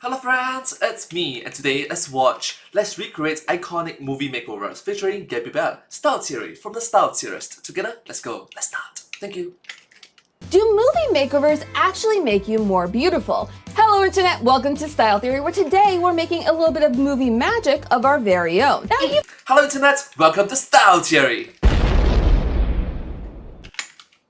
Hello friends, it's me, and today let's recreate iconic movie makeovers featuring Gabi Belle, Style Theory from the StyleTheorists. Together, let's start. Thank you. Do movie makeovers actually make you more beautiful? Hello Internet, welcome to Style Theory, where today we're making a little bit of movie magic of our very own. Hello Internet, welcome to Style Theory.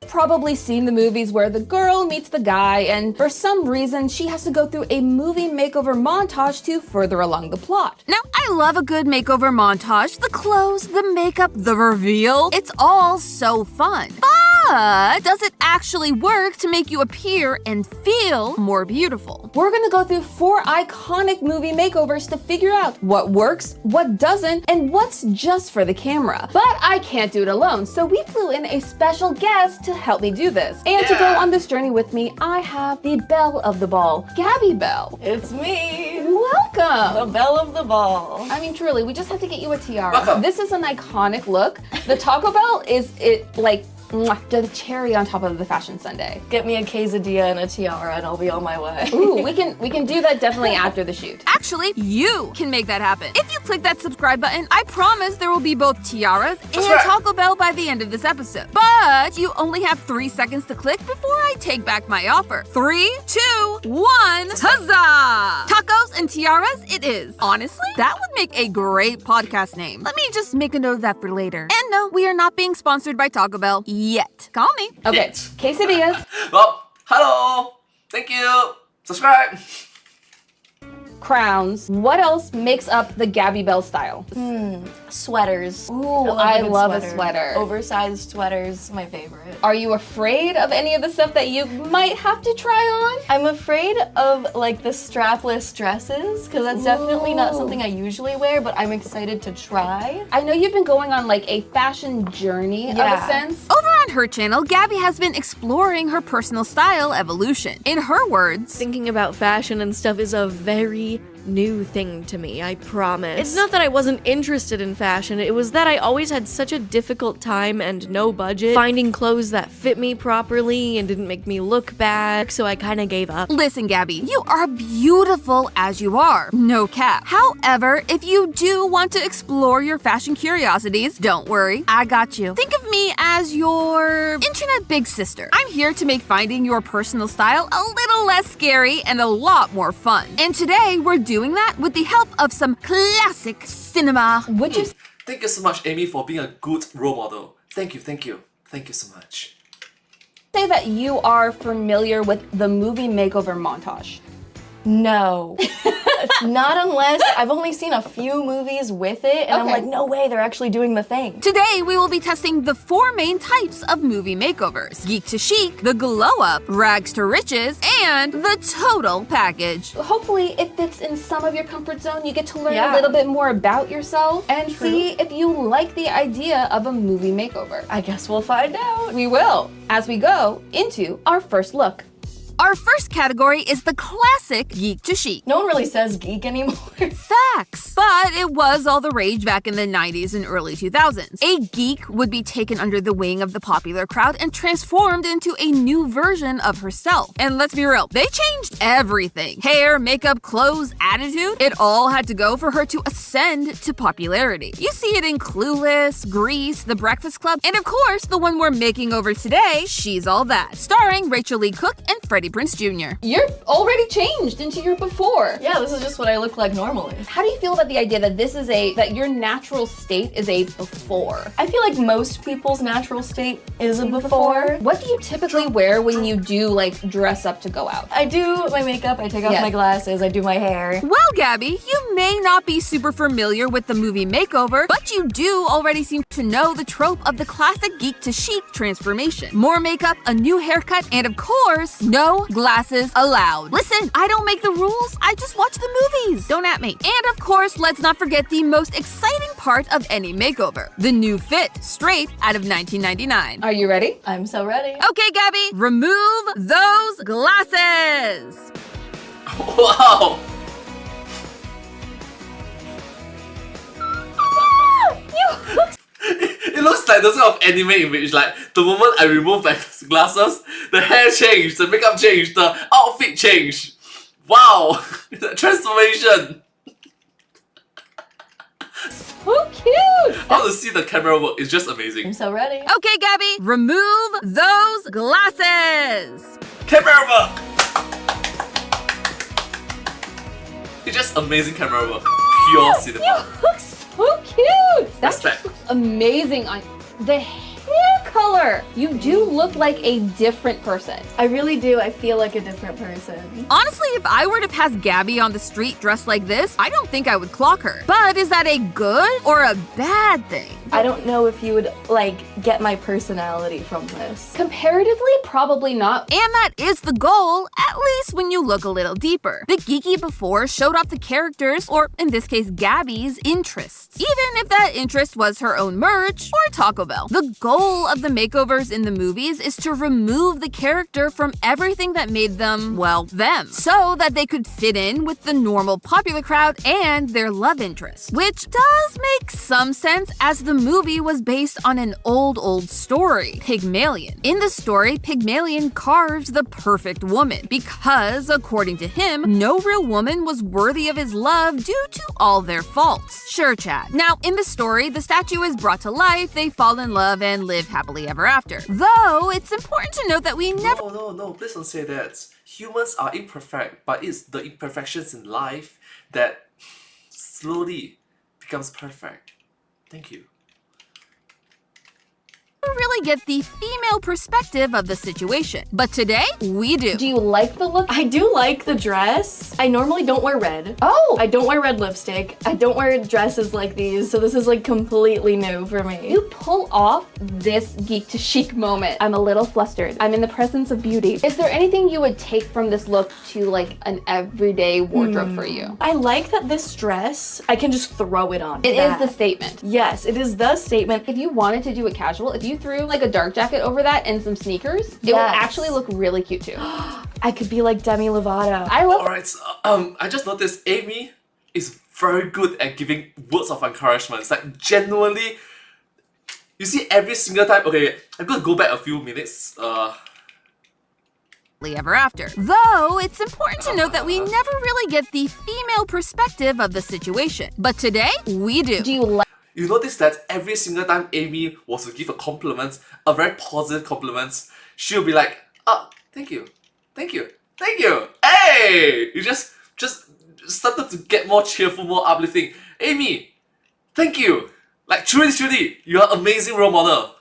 Probably seen the movies where the girl meets the guy and for some reason she has to go through a movie makeover montage to further along the plot. Now, I love a good makeover montage. The clothes, the makeup, the reveal. It's all so fun. But does it actually work to make you appear and feel more beautiful? We're gonna go through 4 iconic movie makeovers to figure out what works, what doesn't, and what's just for the camera. But I can't do it alone, so we flew in a special guest to help me do this. And to go on this journey with me, I have the belle of the ball, Gabi Belle. It's me! Welcome! The belle of the ball. I mean, truly, we just have to get you a tiara. Welcome. This is an iconic look. The Taco Bell is like the cherry on top of the fashion sundae. Get me a quesadilla and a tiara and I'll be on my way. Ooh, we can do that definitely after the shoot. Actually, you can make that happen. If you click that subscribe button, I promise there will be both tiaras and Taco Bell by the end of this episode. But you only have 3 seconds to click before I take back my offer. 3, 2, 1, huzzah! Tacos and tiaras it is. Honestly, that would make a great podcast name. Let me just make a note of that for later. And no, we are not being sponsored by Taco Bell yet. Call me. Okay, Yet. quesadillas. Well, hello! Thank you! Subscribe! Crowns. What else makes up the Gabi Belle style? Sweaters. Ooh, a I good love a sweater. Oversized sweaters, my favorite. Are you afraid of any of the stuff that you might have to try on? I'm afraid of like the strapless dresses because that's definitely not something I usually wear, but I'm excited to try. I know you've been going on like a fashion journey of a sense. Over on her channel, Gabi has been exploring her personal style evolution. In her words, Thinking about fashion and stuff is a very new thing to me, I promise. It's not that I wasn't interested in fashion, it was that I always had such a difficult time and no budget finding clothes that fit me properly and didn't make me look bad, so I kinda gave up. listen, Gabi, you are beautiful as you are. No cap. However, if you do want to explore your fashion curiosities, don't worry, I got you. Think of me as your internet big sister. I'm here to make finding your personal style a little less scary and a lot more fun. And today, we're doing that with the help of some classic cinema. Would you Thank you so much, Amy, for being a good role model. Thank you so much. say that you are familiar with the movie makeover montage? No. Not unless I've only seen a few movies with it and I'm Okay. like, no way, they're actually doing the thing. Today, we will be testing the 4 main types of movie makeovers: geek to chic, the glow up, rags to riches, and the total package. Hopefully, it fits in some of your comfort zone. You get to learn a little bit more about yourself and see if you like the idea of a movie makeover. I guess we'll find out. We will, as we go into our first look. Our first category is the classic geek to chic. No one really says geek anymore. Facts! But it was all the rage back in the 90s and early 2000s. A geek would be taken under the wing of the popular crowd and transformed into a new version of herself. And let's be real, they changed everything. Hair, makeup, clothes, attitude. It all had to go for her to ascend to popularity. You see it in Clueless, Grease, The Breakfast Club, and of course, the one we're making over today, She's All That, starring Rachel Lee Cook and Freddie Prinze Jr. You're already changed into your before. Yeah, this is just what I look like normally. How do you feel about the idea that that your natural state is a before? I feel like most people's natural state is a before. What do you typically wear when you do like dress up to go out? I do my makeup, I take off my glasses, I do my hair. Well, Gabi, you may not be super familiar with the movie makeover, but you do already seem to know the trope of the classic geek to chic transformation. More makeup, a new haircut, and of course, no glasses allowed. Listen, I don't make the rules, I just watch the movies. Don't at me. And of course, let's not forget the most exciting part of any makeover, the new fit, straight out of 1999. Are you ready? I'm so ready. Okay, Gabi, remove those glasses. Wow! It looks like those kind of anime image, like the moment I remove my glasses, the hair changed, the makeup changed, the outfit changed. Wow! That transformation! So cute! How to see the camera work is just amazing. I'm so ready. Okay, Gabby, remove those glasses. Camera work! It's just amazing camera work. Pure cinema. You look so cute. That Respect. just looks amazing on the hair color. You do look like a different person. I really do. I feel like a different person. Honestly, if I were to pass Gabby on the street dressed like this, I don't think I would clock her. But is that a good or a bad thing? I don't know if you would, like, get my personality from this. Comparatively, probably not. And that is the goal, at least when you look a little deeper. The geeky before showed off the characters, or in this case, Gabby's interests. Even if that interest was her own merch or Taco Bell. The goal of the makeovers in the movies is to remove the character from everything that made them, well, them. So that they could fit in with the normal popular crowd and their love interest. Which does make some sense as the movie was based on an old story, Pygmalion. In the story, Pygmalion carved the perfect woman because, according to him, no real woman was worthy of his love due to all their faults. Sure, Chad. Now, in the story, the statue is brought to life, they fall in love, and live happily ever after. Though, it's important to note that we never— No, please don't say that. Humans are imperfect, but it's the imperfections in life that slowly becomes perfect. Thank you. really get the female perspective of the situation. But today, we do. Do you like the look? I do like the dress. I normally don't wear red. Oh! I don't wear red lipstick. I don't wear dresses like these, so this is like completely new for me. You pull off this geek to chic moment. I'm a little flustered. I'm in the presence of beauty. Is there anything you would take from this look to like an everyday wardrobe for you? I like that this dress, I can just throw it on. It is the statement. Yes, it is the statement. If you wanted to do it casual, if you threw like a dark jacket over that and some sneakers, it will actually look really cute too. I could be like Demi Lovato. I love— Alright, so, I just noticed Amy is very good at giving words of encouragement. It's like genuinely, you see every single time, okay, I'm gonna go back a few minutes, ever after. Though, it's important to note that we never really get the female perspective of the situation. But today, we do. Do you like— you notice that every single time Amy was to give a compliment, a very positive compliment, she'll be like, oh, thank you, thank you, thank you. Hey! You just started to get more cheerful, more uplifting. Amy, thank you. Like truly, you're an amazing role model.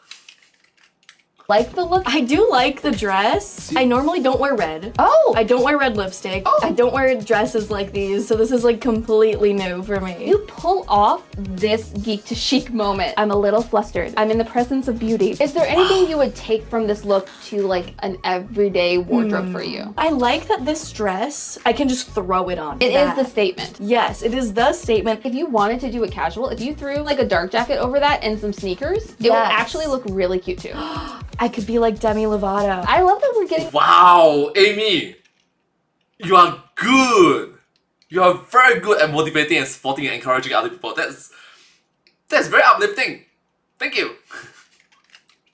the look? I do like the dress. I normally don't wear red. Oh! I don't wear red lipstick. Oh. I don't wear dresses like these, so this is like completely new for me. You pull off this geek to chic moment. I'm a little flustered. I'm in the presence of beauty. Is there anything you would take from this look to like an everyday wardrobe for you? I like that this dress, I can just throw it on. It is the statement. Yes, it is the statement. If you wanted to do it casual, if you threw like a dark jacket over that and some sneakers, it will actually look really cute too. I could be like Demi Lovato. I love that we're getting— Wow, Amy, you are good. You are very good at motivating and supporting and encouraging other people. That's very uplifting. Thank you.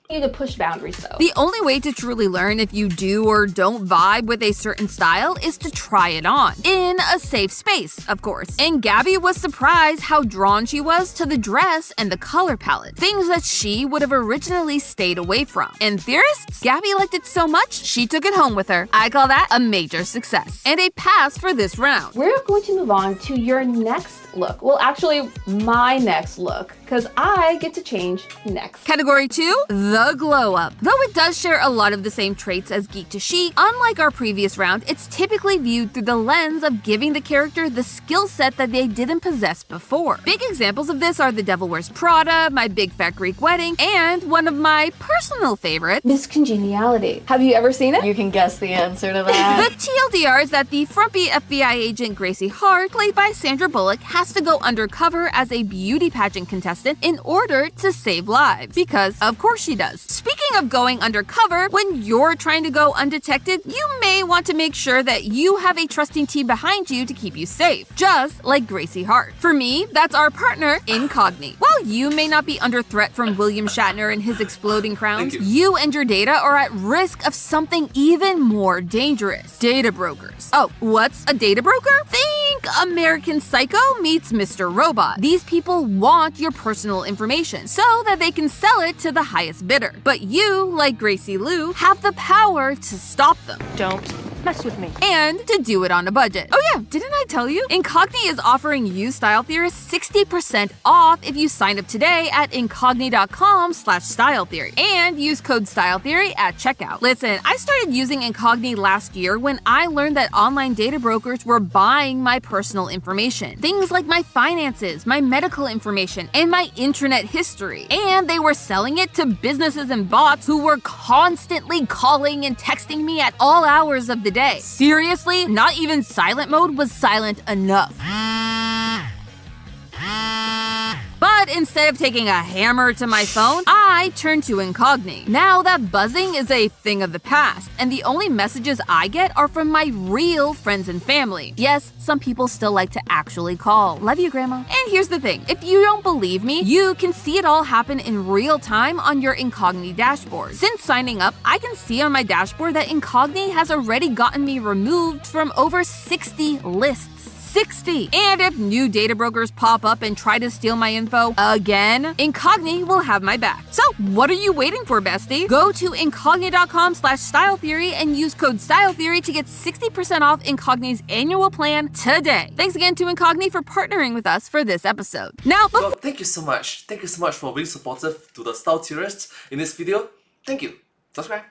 you to push boundaries though. The only way to truly learn if you do or don't vibe with a certain style is to try it on. In a safe space, of course. And Gabby was surprised how drawn she was to the dress and the color palette. Things that she would have originally stayed away from. And theorists? Gabby liked it so much, she took it home with her. I call that a major success. And a pass for this round. We're going to move on to your next look. Well, actually, my next look, because I get to change next. Category 2, the glow up. Though it does share a lot of the same traits as Geek to Chic, unlike our previous round, it's typically viewed through the lens of giving the character the skill set that they didn't possess before. Big examples of this are The Devil Wears Prada, My Big Fat Greek Wedding, and one of my personal favorites, Miss Congeniality. Have you ever seen it? You can guess the answer to that. The TLDR is that the frumpy FBI agent Gracie Hart, played by Sandra Bullock, has to go undercover as a beauty pageant contestant contestant in order to save lives. Because, of course she does. Speaking of going undercover, when you're trying to go undetected, you may want to make sure that you have a trusting team behind you to keep you safe. Just like Gracie Hart. For me, that's our partner, Incogni. While you may not be under threat from William Shatner and his exploding crowns, you and your data are at risk of something even more dangerous. Data brokers. Oh, what's a data broker? Think American Psycho meets Mr. Robot. These people want your personal information so that they can sell it to the highest bidder. But you, like Gracie Lou, have the power to stop them. Don't mess with me. And to do it on a budget. Oh yeah, didn't I tell you? Incogni is offering you Style Theorists 60% off if you sign up today at incogni.com/styletheory and use code StyleTheory at checkout. Listen, I started using Incogni last year when I learned that online data brokers were buying my personal information. Things like my finances, my medical information, and my internet history. And they were selling it to businesses and bots who were constantly calling and texting me at all hours of the day. Seriously, not even silent mode was silent enough. But instead of taking a hammer to my phone, I turned to Incogni. Now that buzzing is a thing of the past, and the only messages I get are from my real friends and family. Yes, some people still like to actually call. Love you, Grandma. And here's the thing, if you don't believe me, you can see it all happen in real time on your Incogni dashboard. Since signing up, I can see on my dashboard that Incogni has already gotten me removed from over 60 lists. 60. And if new data brokers pop up and try to steal my info again, Incogni will have my back. So what are you waiting for, bestie? Go to incogni.com/styletheory and use code StyleTheory to get 60% off Incogni's annual plan today. Thanks again to Incogni for partnering with us for this episode. Now, Well, thank you so much. Thank you so much for being supportive to the Style Theorists in this video. Thank you. Subscribe.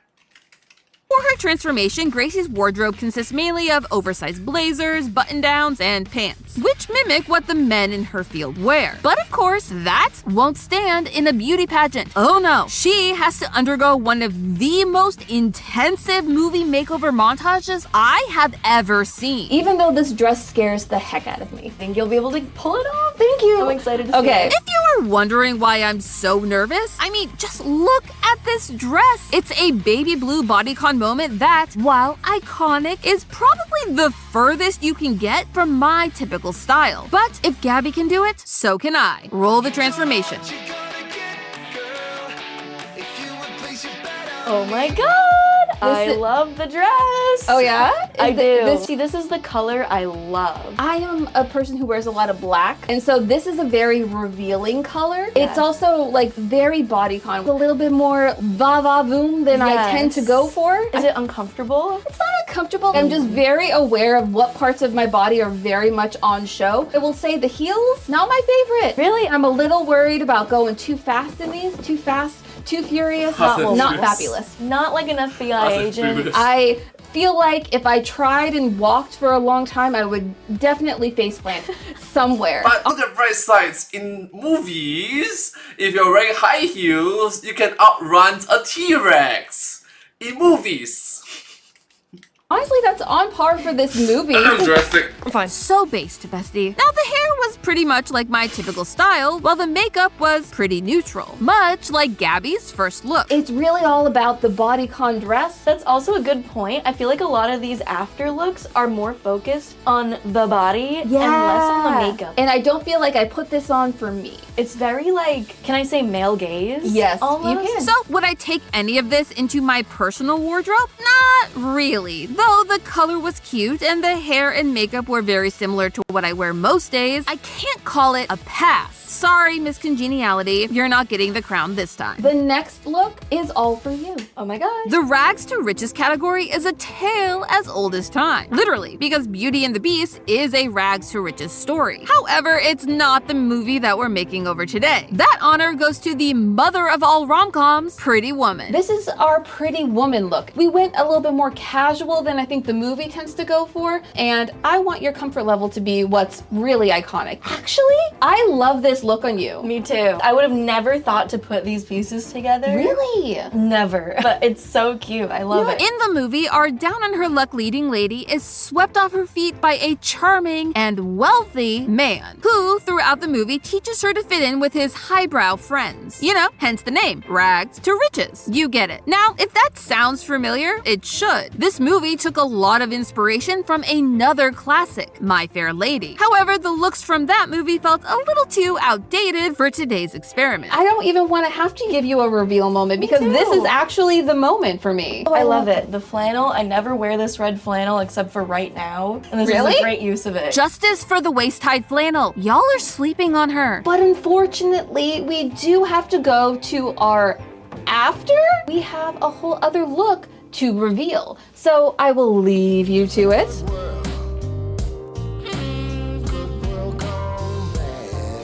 for her transformation, Gracie's wardrobe consists mainly of oversized blazers, button-downs, and pants, which mimic what the men in her field wear. But of course, that won't stand in a beauty pageant. Oh no, she has to undergo one of the most intensive movie makeover montages I have ever seen. Even though this dress scares the heck out of me. Think you'll be able to pull it off? Thank you. I'm excited to see it. If you are wondering why I'm so nervous, I mean, just look at this dress. It's a baby blue bodycon moment that, while iconic, is probably the furthest you can get from my typical style. But if Gabby can do it, so can I. Roll the transformation. Oh my god! I love the dress! Oh yeah? I do. This is the color I love. I am a person who wears a lot of black, and so this is a very revealing color. Yes. It's also like very bodycon, a little bit more va-va-voom than I tend to go for. Is it uncomfortable? It's not uncomfortable. I'm just very aware of what parts of my body are very much on show. I will say the heels, not my favorite. Really? I'm a little worried about going too fast in these, too fast. Too furious, not fabulous. Not like an FBI agent. I feel like if I tried and walked for a long time, I would definitely faceplant somewhere. But on the bright sides, in movies, if you're wearing high heels, you can outrun a T-Rex. In movies. Honestly, that's on par for this movie. Drastic. I'm fine. So based, bestie. Now, the hair was pretty much like my typical style, while the makeup was pretty neutral, much like Gabby's first look. It's really all about the bodycon dress. That's also a good point. I feel like a lot of these after looks are more focused on the body and less on the makeup. And I don't feel like I put this on for me. It's very like, can I say male gaze? Yes, almost? you can. So, would I take any of this into my personal wardrobe? Not really. Though the color was cute and the hair and makeup were very similar to what I wear most days, I can't call it a pass. Sorry, Miss Congeniality, you're not getting the crown this time. The next look is all for you. Oh my god. The rags to riches category is a tale as old as time. Literally, because Beauty and the Beast is a rags to riches story. However, it's not the movie that we're making over today. That honor goes to the mother of all rom-coms, Pretty Woman. This is our Pretty Woman look. We went a little bit more casual than I think the movie tends to go for, and I want your comfort level to be what's really iconic. Actually, I love this look on you. Me too. I would have never thought to put these pieces together. Really? Never. But it's so cute. I love it. In the movie, our down-on-her-luck leading lady is swept off her feet by a charming and wealthy man who, throughout the movie, teaches her to fit in with his highbrow friends. You know, hence the name, rags to riches. You get it. Now, if that sounds familiar, it should. This movie took a lot of inspiration from another classic, My Fair Lady. However, the looks from that movie felt a little too outdated for today's experiment. I don't even want to have to give you a reveal moment because this is actually the moment for me. Oh, I love it. The flannel, I never wear this red flannel except for right now. And this is a great use of it. Justice for the waist-high flannel. Y'all are sleeping on her. But unfortunately, we do have to go to our after. We have a whole other look to reveal. So I will leave you to it.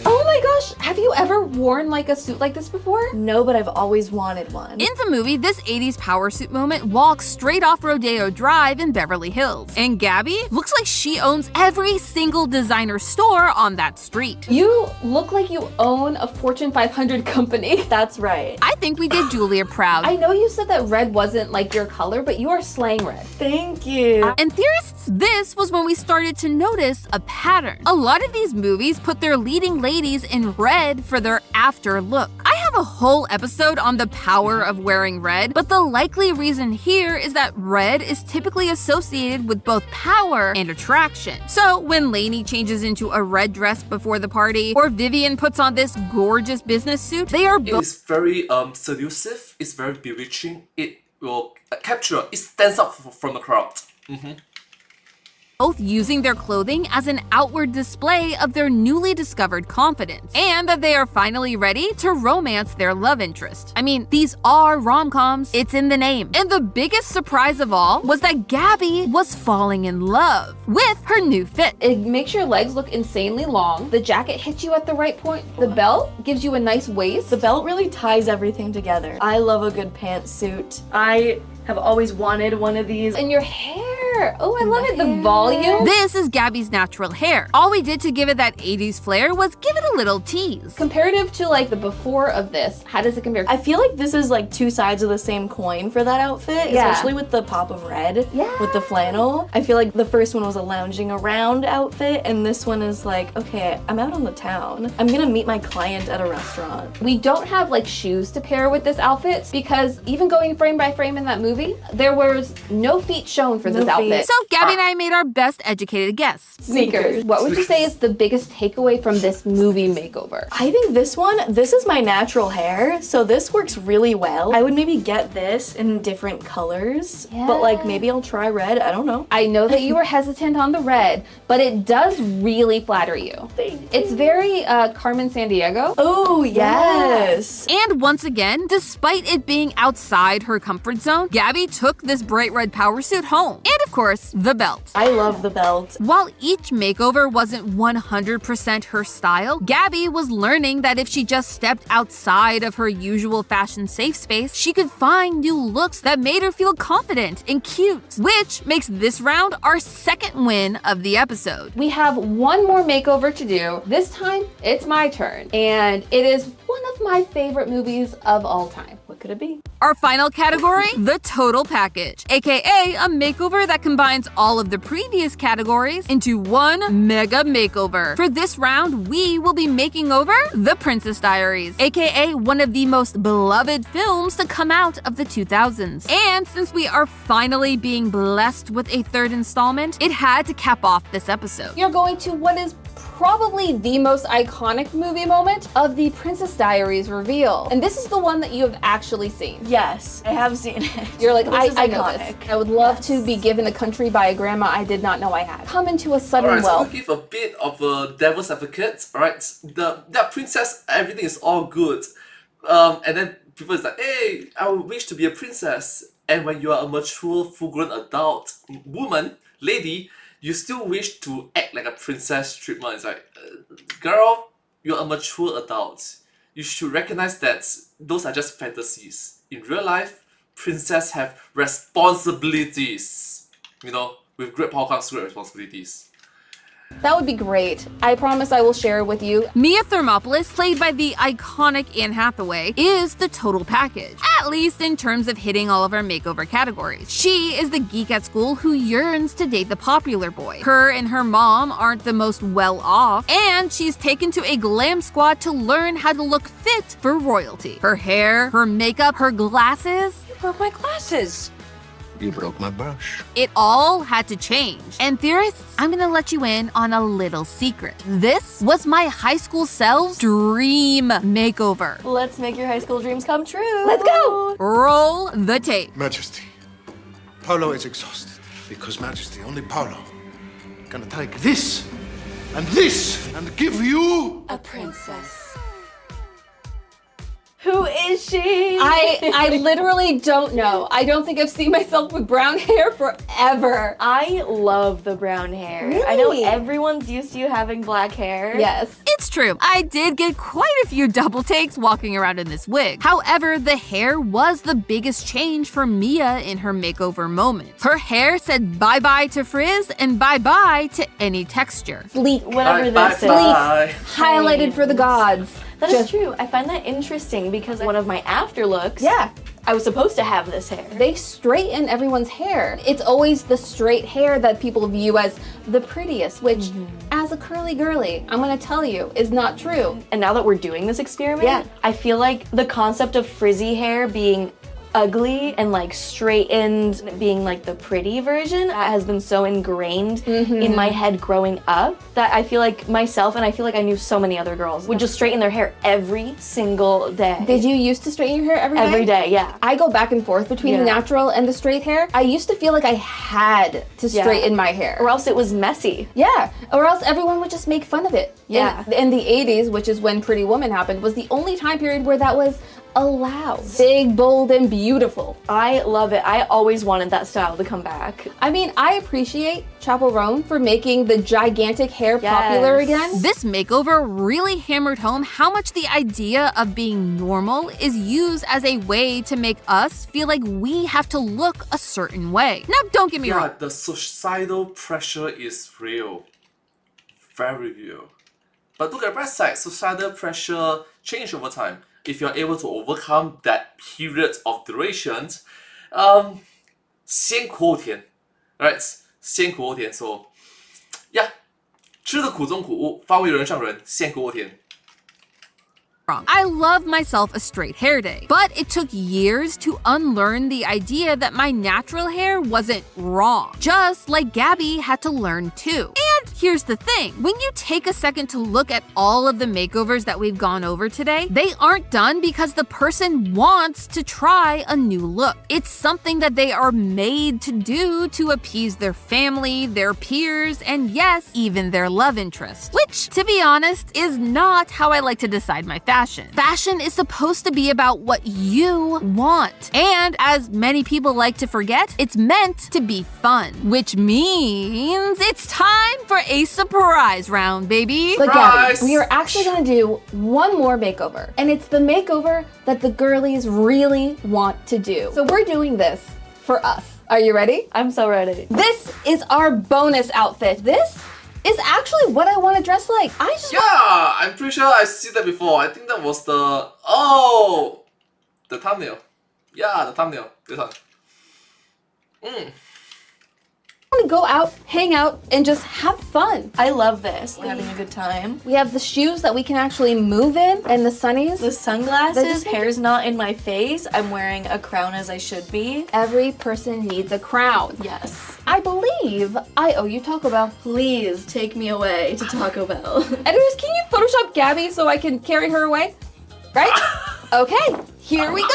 Oh my gosh, have you ever worn like a suit like this before? No, but I've always wanted one. In the movie, this 80s power suit moment walks straight off Rodeo Drive in Beverly Hills. And Gabby looks like she owns every single designer store on that street. You look like you own a Fortune 500 company. That's right. I think we did Julia proud. I know you said that red wasn't like your color, but you are slaying red. Thank you. And theorists, this was when we started to notice a pattern. A lot of these movies put their leading ladies in red for their after look. I have a whole episode on the power of wearing red, but the likely reason here is that red is typically associated with both power and attraction. So when Lainey changes into a red dress before the party, or Vivian puts on this gorgeous business suit, they are both— It's very seductive, it's very bewitching, it will capture, it stands out from the crowd. both using their clothing as an outward display of their newly discovered confidence, and that they are finally ready to romance their love interest. I mean, these are rom-coms, it's in the name. And the biggest surprise of all was that Gabby was falling in love with her new fit. It makes your legs look insanely long, the jacket hits you at the right point, the belt gives you a nice waist. The belt really ties everything together. I love a good pantsuit. I have always wanted one of these. And your hair, oh, I love it, the volume. This is Gabby's natural hair. All we did to give it that 80s flair was give it a little tease. Comparative to like the before of this, how does it compare? I feel like this is like two sides of the same coin for that outfit, especially with the pop of red, with the flannel. I feel like the first one was a lounging around outfit, and this one is like, okay, I'm out on the town. I'm gonna meet my client at a restaurant. We don't have like shoes to pair with this outfit because even going frame by frame in that movie, there was no feet shown for this outfit. So Gabby and I made our best educated guess. Sneakers. What would you say is the biggest takeaway from this movie makeover? I think this is my natural hair, so this works really well. I would maybe get this in different colors, but like maybe I'll try red, I don't know. I know that you were hesitant on the red, but it does really flatter you. Thank you. It's very Carmen Sandiego. Oh, yes. And once again, despite it being outside her comfort zone, Gabby took this bright red power suit home. And of course, the belt. I love the belt. While each makeover wasn't 100% her style, Gabby was learning that if she just stepped outside of her usual fashion safe space, she could find new looks that made her feel confident and cute, which makes this round our second win of the episode. We have one more makeover to do. This time, it's my turn, and it is one of my favorite movies of all time. What could it be? Our final category, the total package, aka a makeover that combines all of the previous categories into one mega makeover. For this round, we will be making over The Princess Diaries, aka one of the most beloved films to come out of the 2000s. And since we are finally being blessed with a third installment, it had to cap off this episode. You're going to what is probably the most iconic movie moment of the Princess Diaries reveal. And this is the one that you have actually seen. Yes, I have seen it. You're like, I know iconic. this. I would love to be given a country by a grandma I did not know I had. Come into a sudden Alright, so wealth. we'll give a bit of a devil's advocate, alright? That princess, everything is all good. And then people is like, hey, I wish to be a princess. And when you are a mature, full-grown adult woman, lady, you still wish to act like a princess treatment. It's like, girl, you're a mature adult. You should recognize that those are just fantasies. In real life, princesses have responsibilities. you know, with great power comes great responsibilities. That would be great. I promise I will share it with you. Mia Thermopolis, played by the iconic Anne Hathaway, is the total package, at least in terms of hitting all of our makeover categories. She is the geek at school who yearns to date the popular boy. Her and her mom aren't the most well off, and she's taken to a glam squad to learn how to look fit for royalty. Her hair, her makeup, her glasses. You broke my glasses. You broke my brush. It all had to change. And theorists, I'm gonna let you in on a little secret. This was my high school self's dream makeover. Let's make your high school dreams come true. Let's go! Roll the tape. Majesty, Paolo is exhausted because Majesty, only Paolo, gonna take this and give you A princess. Who is she? I literally don't know. I don't think I've seen myself with brown hair forever. I love the brown hair. Really? I know everyone's used to you having black hair. Yes. It's true. I did get quite a few double takes walking around in this wig. However, the hair was the biggest change for Mia in her makeover moment. Her hair said bye-bye to frizz and bye-bye to any texture. Sleek. Whatever this is. Bye. Highlighted for the gods. That is true. I find that interesting because one of my after looks, Yeah. I was supposed to have this hair. They straighten everyone's hair. It's always the straight hair that people view as the prettiest, which, as a curly girly, I'm gonna tell you, is not true. And now that we're doing this experiment, Yeah. I feel like the concept of frizzy hair being ugly and like straightened being like the pretty version has been so ingrained in my head growing up that I feel like myself and I feel like I knew so many other girls would just straighten their hair every single day. Did you used to straighten your hair every day? Every day, yeah. I go back and forth between the Yeah. natural and the straight hair. I used to feel like I had to straighten my hair. Or else it was messy. Yeah, or else everyone would just make fun of it. Yeah. In the 80s, which is when Pretty Woman happened, was the only time period where that was allowed. Big, bold, and beautiful. I love it. I always wanted that style to come back. I mean, I appreciate Chappell Roan for making the gigantic hair popular again. This makeover really hammered home how much the idea of being normal is used as a way to make us feel like we have to look a certain way. Now, don't get me wrong. Yeah, the societal pressure is real. Very real. But look at the bright side, societal pressure change over time. If you're able to overcome that period of duration, 先苦后甜 right? 先苦后甜 so yeah, 吃得苦中苦，方为人上人，先苦后甜。 I love myself a straight hair day, but it took years to unlearn the idea that my natural hair wasn't wrong, just like Gabby had to learn too. And here's the thing, when you take a second to look at all of the makeovers that we've gone over today, they aren't done because the person wants to try a new look. It's something that they are made to do to appease their family, their peers, and yes, even their love interest. Which, to be honest, is not how I like to decide my fashion. Fashion is supposed to be about what you want. And as many people like to forget, it's meant to be fun. Which means it's time for a surprise round, baby. But Gabby, we are actually gonna do one more makeover. And it's the makeover that the girlies really want to do. So we're doing this for us. Are you ready? I'm so ready. This is our bonus outfit. This is actually what I want to dress like. Yeah, I'm pretty sure I've seen that before. I think that was the thumbnail. Yeah, the thumbnail. This one. I want to go out, hang out, and just have fun. I love this. We're having a good time. We have the shoes that we can actually move in, and the sunnies. The sunglasses, hair's not in my face. I'm wearing a crown as I should be. Every person needs a crown. Yes. I believe I owe you Taco Bell. Please take me away to Taco Bell. Editors, can you Photoshop Gabby so I can carry her away? Right? Okay, here we go!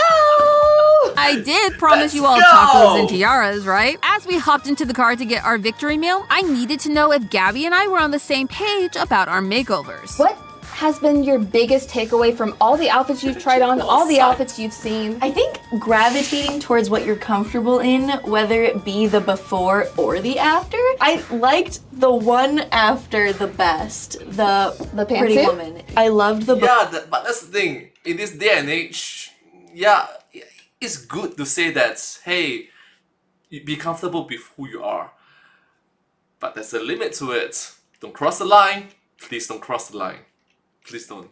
I did promise you all tacos and tiaras, right? As we hopped into the car to get our victory meal, I needed to know if Gabby and I were on the same page about our makeovers. What has been your biggest takeaway from all the outfits you've tried on, all the outfits you've seen? I think gravitating towards what you're comfortable in, whether it be the before or the after. I liked the one after the best, the Pretty pantsuit? Woman. I loved the But that's the thing. In this day and age, yeah, it's good to say that, hey, be comfortable with who you are. But there's a limit to it. Don't cross the line. Please don't cross the line. Please don't.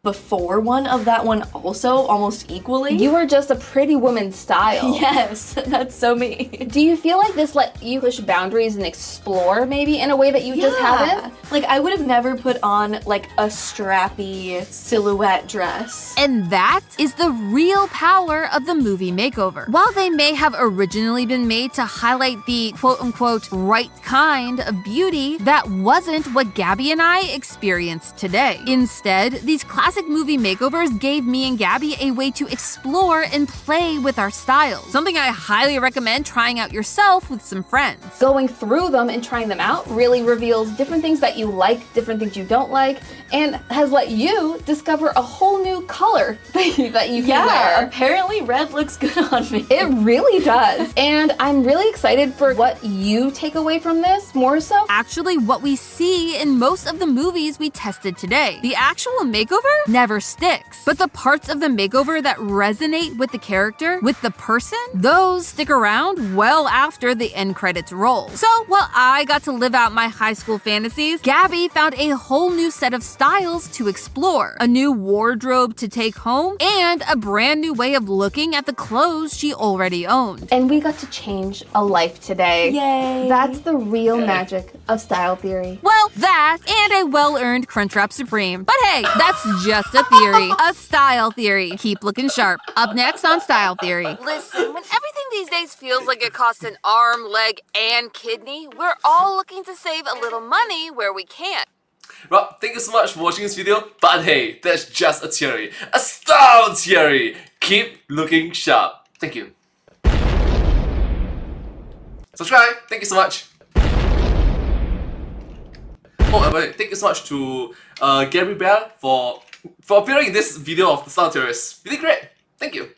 Before one of that one also, almost equally. You were just a pretty woman style. Yes, that's so me. Do you feel like this let you push boundaries and explore maybe in a way that you just haven't? Like I would have never put on like a strappy silhouette dress. And that is the real power of the movie makeover. While they may have originally been made to highlight the quote-unquote right kind of beauty, that wasn't what Gabby and I experienced today. Instead, these classic movie makeovers gave me and Gabby a way to explore and play with our styles. Something I highly recommend trying out yourself with some friends. Going through them and trying them out really reveals different things that you like, different things you don't like, and has let you discover a whole new color that you can wear. Apparently red looks good on me. It really does. And I'm really excited for what you take away from this, more so actually what we see in most of the movies we tested today. The actual makeover never sticks, but the parts of the makeover that resonate with the character, with the person, those stick around well after the end credits roll. So while I got to live out my high school fantasies, Gabby found a whole new set of styles to explore, a new wardrobe to take home, and a brand new way of looking at the clothes she already owned. And we got to change a life today. Yay! That's the real magic of style theory. Well, that and a well-earned Crunchwrap Supreme. But hey, that's just a theory. A style theory. Keep looking sharp. Up next on Style Theory. Listen, when everything these days feels like it costs an arm, leg, and kidney, we're all looking to save a little money where we can. Well, thank you so much for watching this video, but hey, that's just a theory. A style theory! Keep looking sharp. Thank you. Subscribe. Thank you so much. Oh, and by the way, thank you so much to gabi belle for appearing in this video of the StyleTheorists. You did great. Thank you.